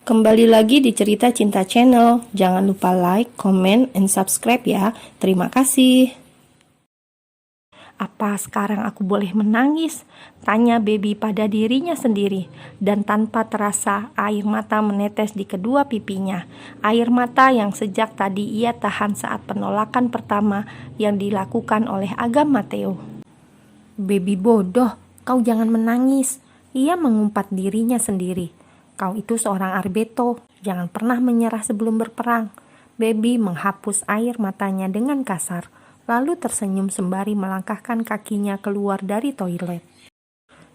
Kembali lagi di Cerita Cinta Channel. Jangan lupa like, comment, and subscribe ya. Terima kasih. Apa sekarang aku boleh menangis? Tanya Baby pada dirinya sendiri. Dan tanpa terasa, air mata menetes di kedua pipinya. Air mata yang sejak tadi ia tahan saat penolakan pertama yang dilakukan oleh Agam Matteo. Baby bodoh, kau jangan menangis. Ia mengumpat dirinya sendiri. Kau itu seorang arbeto, jangan pernah menyerah sebelum berperang. Baby menghapus air matanya dengan kasar, lalu tersenyum sembari melangkahkan kakinya keluar dari toilet.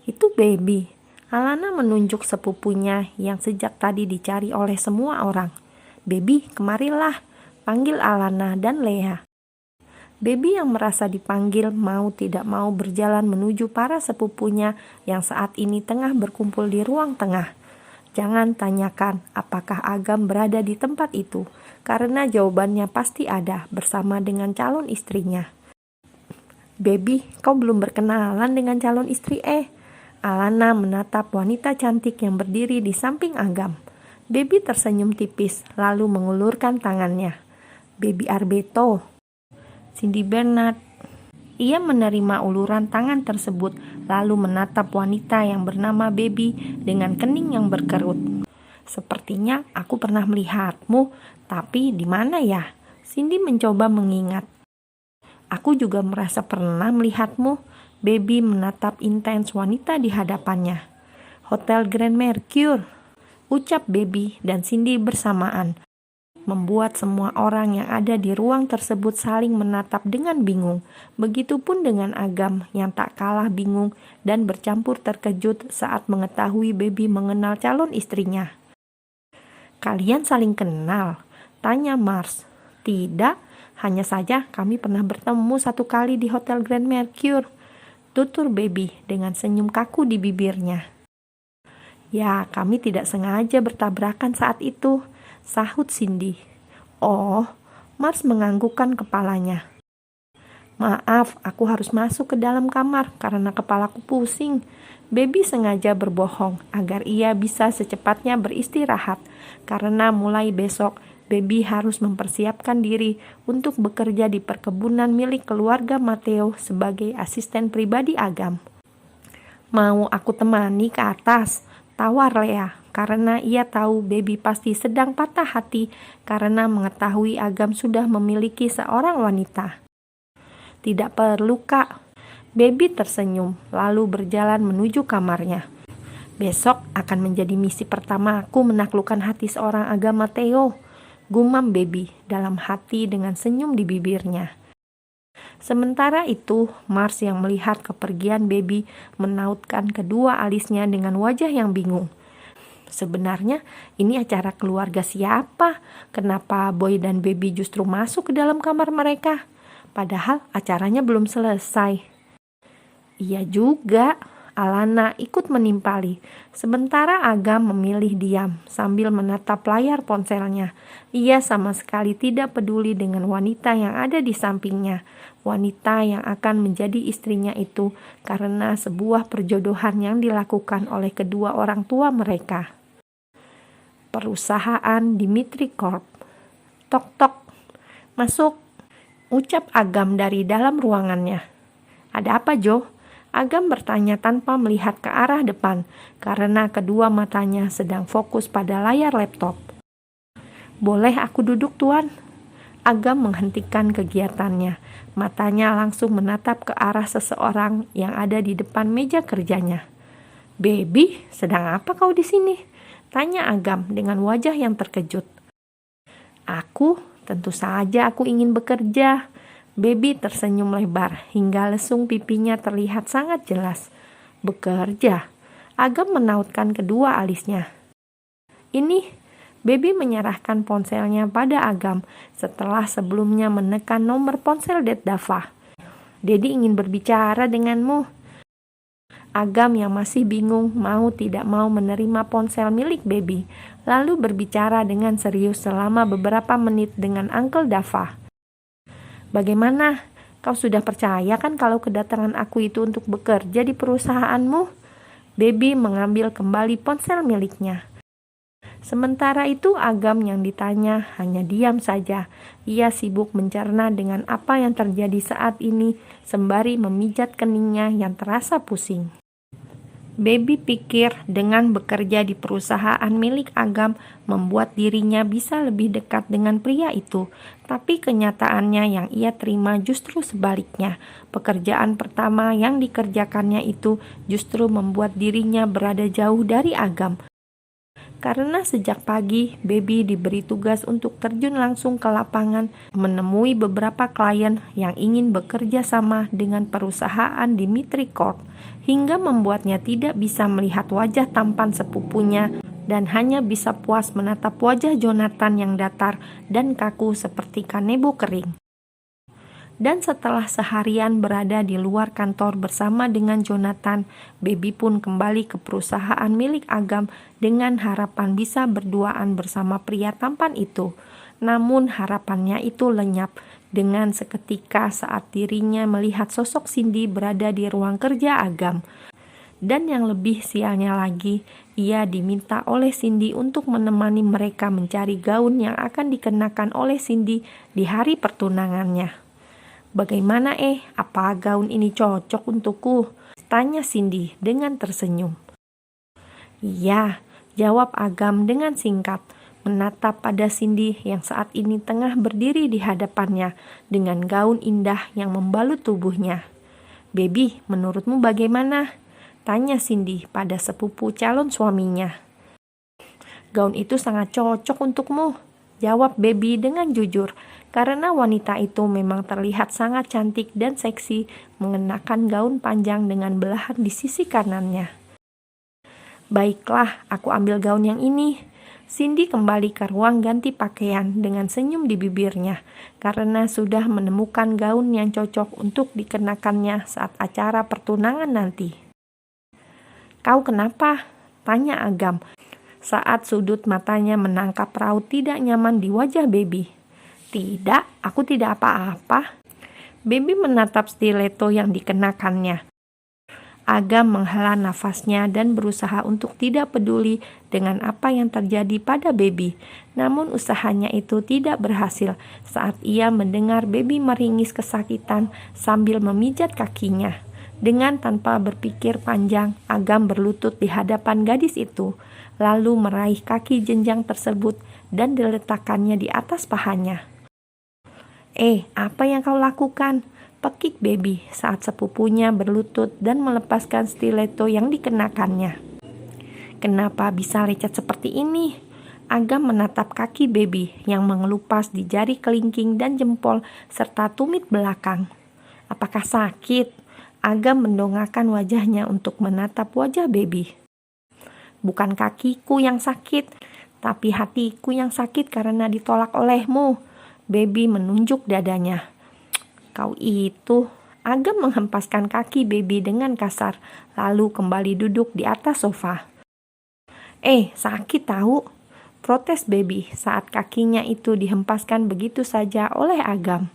Itu Baby. Alana menunjuk sepupunya yang sejak tadi dicari oleh semua orang. Baby, kemarilah, panggil Alana dan Lea. Baby yang merasa dipanggil mau tidak mau berjalan menuju para sepupunya yang saat ini tengah berkumpul di ruang tengah. Jangan tanyakan apakah Agam berada di tempat itu, karena jawabannya pasti ada bersama dengan calon istrinya. Baby, kau belum berkenalan dengan calon istri Alana menatap wanita cantik yang berdiri di samping Agam. Baby tersenyum tipis lalu mengulurkan tangannya. Baby Arbeto, Cindy Bernard. Ia menerima uluran tangan tersebut lalu menatap wanita yang bernama Baby dengan kening yang berkerut. Sepertinya aku pernah melihatmu, tapi di mana ya? Cindy mencoba mengingat. Aku juga merasa pernah melihatmu. Baby menatap intens wanita di hadapannya. Hotel Grand Mercure, ucap Baby dan Cindy bersamaan, membuat semua orang yang ada di ruang tersebut saling menatap dengan bingung. Begitupun dengan Agam yang tak kalah bingung dan bercampur terkejut saat mengetahui Baby mengenal calon istrinya. Kalian saling kenal? Tanya Mars. Tidak, hanya saja kami pernah bertemu satu kali di Hotel Grand Mercure, tutur Baby dengan senyum kaku di bibirnya. Ya, kami tidak sengaja bertabrakan saat itu, sahut Cindy. Oh, Mars menganggukkan kepalanya. Maaf, aku harus masuk ke dalam kamar karena kepalaku pusing. Baby sengaja berbohong agar ia bisa secepatnya beristirahat, karena mulai besok Baby harus mempersiapkan diri untuk bekerja di perkebunan milik keluarga Matteo sebagai asisten pribadi Agam. Mau aku temani ke atas? Tawar Lea, karena ia tahu Baby pasti sedang patah hati karena mengetahui Agam sudah memiliki seorang wanita. Tidak perlu Kak, Baby tersenyum lalu berjalan menuju kamarnya. Besok akan menjadi misi pertama aku menaklukkan hati seorang Agam Matteo, gumam Baby dalam hati dengan senyum di bibirnya. Sementara itu, Mars yang melihat kepergian Baby menautkan kedua alisnya dengan wajah yang bingung. Sebenarnya ini acara keluarga siapa? Kenapa Boy dan Baby justru masuk ke dalam kamar mereka? Padahal acaranya belum selesai. Iya juga, Alana ikut menimpali. Sementara Agam memilih diam sambil menatap layar ponselnya. Ia sama sekali tidak peduli dengan wanita yang ada di sampingnya. Wanita yang akan menjadi istrinya itu karena sebuah perjodohan yang dilakukan oleh kedua orang tua mereka. Perusahaan Dimitri Corp. Tok tok. Masuk, ucap Agam dari dalam ruangannya. Ada apa, Jo? Agam bertanya tanpa melihat ke arah depan karena kedua matanya sedang fokus pada layar laptop. Boleh aku duduk, Tuan? Agam menghentikan kegiatannya. Matanya langsung menatap ke arah seseorang yang ada di depan meja kerjanya. Baby, sedang apa kau di sini? Tanya Agam dengan wajah yang terkejut. Aku, tentu saja aku ingin bekerja. Baby tersenyum lebar hingga lesung pipinya terlihat sangat jelas. Bekerja? Agam menautkan kedua alisnya. Ini, Baby menyerahkan ponselnya pada Agam setelah sebelumnya menekan nomor ponsel Dava. Dedi ingin berbicara denganmu. Agam yang masih bingung mau tidak mau menerima ponsel milik Baby, lalu berbicara dengan serius selama beberapa menit dengan Uncle Dava. Bagaimana? Kau sudah percaya kan kalau kedatangan aku itu untuk bekerja di perusahaanmu? Baby mengambil kembali ponsel miliknya. Sementara itu Agam yang ditanya hanya diam saja. Ia sibuk mencerna dengan apa yang terjadi saat ini sembari memijat keningnya yang terasa pusing. Baby pikir dengan bekerja di perusahaan milik Agam membuat dirinya bisa lebih dekat dengan pria itu. Tapi kenyataannya yang ia terima justru sebaliknya. Pekerjaan pertama yang dikerjakannya itu justru membuat dirinya berada jauh dari Agam. Karena sejak pagi, Baby diberi tugas untuk terjun langsung ke lapangan menemui beberapa klien yang ingin bekerja sama dengan perusahaan Dimitri Corp, hingga membuatnya tidak bisa melihat wajah tampan sepupunya dan hanya bisa puas menatap wajah Jonathan yang datar dan kaku seperti kanebo kering. Dan setelah seharian berada di luar kantor bersama dengan Jonathan, Baby pun kembali ke perusahaan milik Agam dengan harapan bisa berduaan bersama pria tampan itu. Namun harapannya itu lenyap dengan seketika saat dirinya melihat sosok Cindy berada di ruang kerja Agam. Dan yang lebih sialnya lagi, ia diminta oleh Cindy untuk menemani mereka mencari gaun yang akan dikenakan oleh Cindy di hari pertunangannya. "Bagaimana apa gaun ini cocok untukku?" tanya Cindy dengan tersenyum. "Iya," jawab Agam dengan singkat, menatap pada Cindy yang saat ini tengah berdiri di hadapannya dengan gaun indah yang membalut tubuhnya. "Baby, menurutmu bagaimana?" tanya Cindy pada sepupu calon suaminya. "Gaun itu sangat cocok untukmu," jawab Baby dengan jujur, karena wanita itu memang terlihat sangat cantik dan seksi mengenakan gaun panjang dengan belahan di sisi kanannya. "Baiklah, aku ambil gaun yang ini." Cindy kembali ke ruang ganti pakaian dengan senyum di bibirnya karena sudah menemukan gaun yang cocok untuk dikenakannya saat acara pertunangan nanti. "Kau kenapa?" tanya Agam saat sudut matanya menangkap raut tidak nyaman di wajah Baby. "Tidak, aku tidak apa-apa." Baby menatap stiletto yang dikenakannya. Agam menghela nafasnya dan berusaha untuk tidak peduli dengan apa yang terjadi pada Baby. Namun usahanya itu tidak berhasil saat ia mendengar Baby meringis kesakitan sambil memijat kakinya. Dengan tanpa berpikir panjang, Agam berlutut di hadapan gadis itu, lalu meraih kaki jenjang tersebut dan diletakkannya di atas pahanya. Apa yang kau lakukan?" pekik Baby saat sepupunya berlutut dan melepaskan stiletto yang dikenakannya. "Kenapa bisa lecet seperti ini?" Agam menatap kaki Baby yang mengelupas di jari kelingking dan jempol serta tumit belakang. "Apakah sakit?" Agam mendongakkan wajahnya untuk menatap wajah Baby. "Bukan kakiku yang sakit, tapi hatiku yang sakit karena ditolak olehmu." Baby menunjuk dadanya. "Kau itu." Agam menghempaskan kaki Baby dengan kasar, lalu kembali duduk di atas sofa. Sakit tahu," protes Baby saat kakinya itu dihempaskan begitu saja oleh Agam.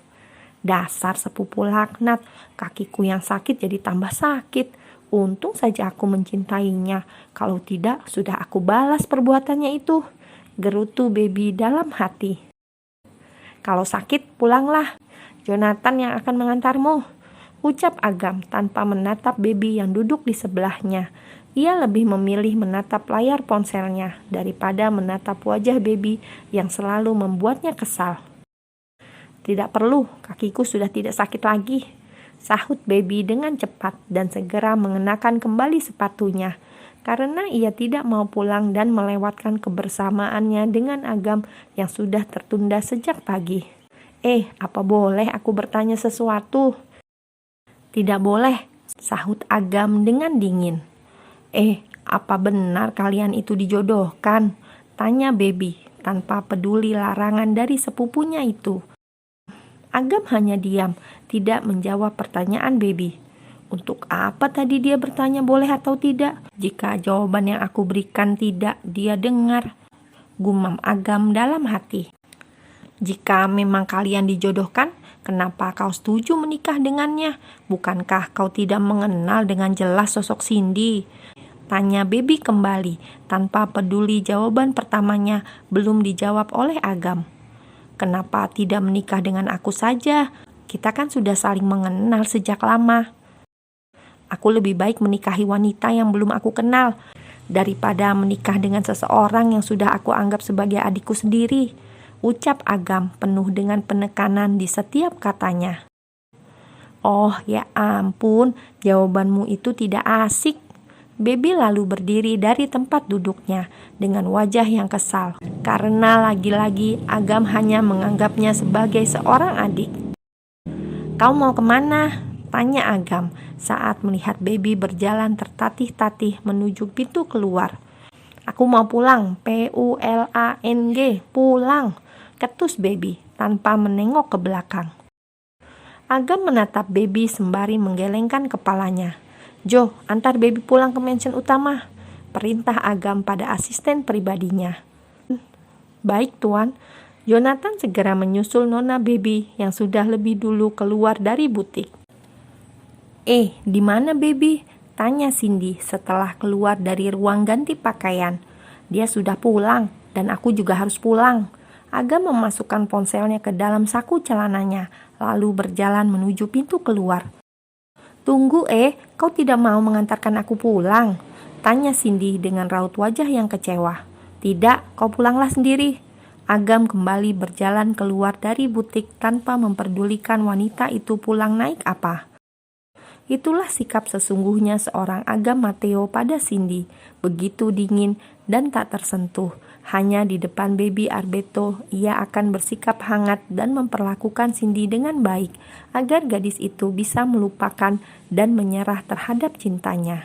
"Dasar sepupu laknat, kakiku yang sakit jadi tambah sakit. Untung saja aku mencintainya, kalau tidak sudah aku balas perbuatannya itu," gerutu Baby dalam hati. "Kalau sakit pulanglah, Jonathan yang akan mengantarmu," ucap Agam tanpa menatap Baby yang duduk di sebelahnya. Ia lebih memilih menatap layar ponselnya daripada menatap wajah Baby yang selalu membuatnya kesal. "Tidak perlu, kakiku sudah tidak sakit lagi," sahut Baby dengan cepat dan segera mengenakan kembali sepatunya. Karena ia tidak mau pulang dan melewatkan kebersamaannya dengan Agam yang sudah tertunda sejak pagi. Apa boleh aku bertanya sesuatu?" "Tidak boleh," sahut Agam dengan dingin. Apa benar kalian itu dijodohkan?" tanya Baby tanpa peduli larangan dari sepupunya itu. Agam hanya diam, tidak menjawab pertanyaan Baby. Untuk apa tadi dia bertanya boleh atau tidak? Jika jawaban yang aku berikan tidak dia dengar, gumam Agam dalam hati. "Jika memang kalian dijodohkan, kenapa kau setuju menikah dengannya? Bukankah kau tidak mengenal dengan jelas sosok Cindy?" Tanya Baby kembali, tanpa peduli jawaban pertamanya belum dijawab oleh Agam. Kenapa tidak menikah dengan aku saja? Kita kan sudah saling mengenal sejak lama. Aku lebih baik menikahi wanita yang belum aku kenal daripada menikah dengan seseorang yang sudah aku anggap sebagai adikku sendiri, ucap Agam penuh dengan penekanan di setiap katanya. Oh ya ampun, jawabanmu itu tidak asik. Baby lalu berdiri dari tempat duduknya dengan wajah yang kesal karena lagi-lagi Agam hanya menganggapnya sebagai seorang adik. Kau mau kemana? Tanya Agam saat melihat Baby berjalan tertatih-tatih menuju pintu keluar. Aku mau pulang, P-U-L-A-N-G, pulang, ketus Baby tanpa menengok ke belakang. Agam menatap Baby sembari menggelengkan kepalanya. Jo, antar Baby pulang ke mansion utama, perintah Agam pada asisten pribadinya. Baik tuan. Jonathan segera menyusul Nona Baby yang sudah lebih dulu keluar dari butik. Di mana Baby? Tanya Cindy setelah keluar dari ruang ganti pakaian. Dia sudah pulang dan aku juga harus pulang. Agam memasukkan ponselnya ke dalam saku celananya, lalu berjalan menuju pintu keluar. Tunggu kau tidak mau mengantarkan aku pulang? Tanya Cindy dengan raut wajah yang kecewa. Tidak, kau pulanglah sendiri. Agam kembali berjalan keluar dari butik tanpa memperdulikan wanita itu pulang naik apa. Itulah sikap sesungguhnya seorang Agam Matteo pada Cindy, begitu dingin dan tak tersentuh. Hanya di depan Baby Arbeto, ia akan bersikap hangat dan memperlakukan Cindy dengan baik, agar gadis itu bisa melupakan dan menyerah terhadap cintanya.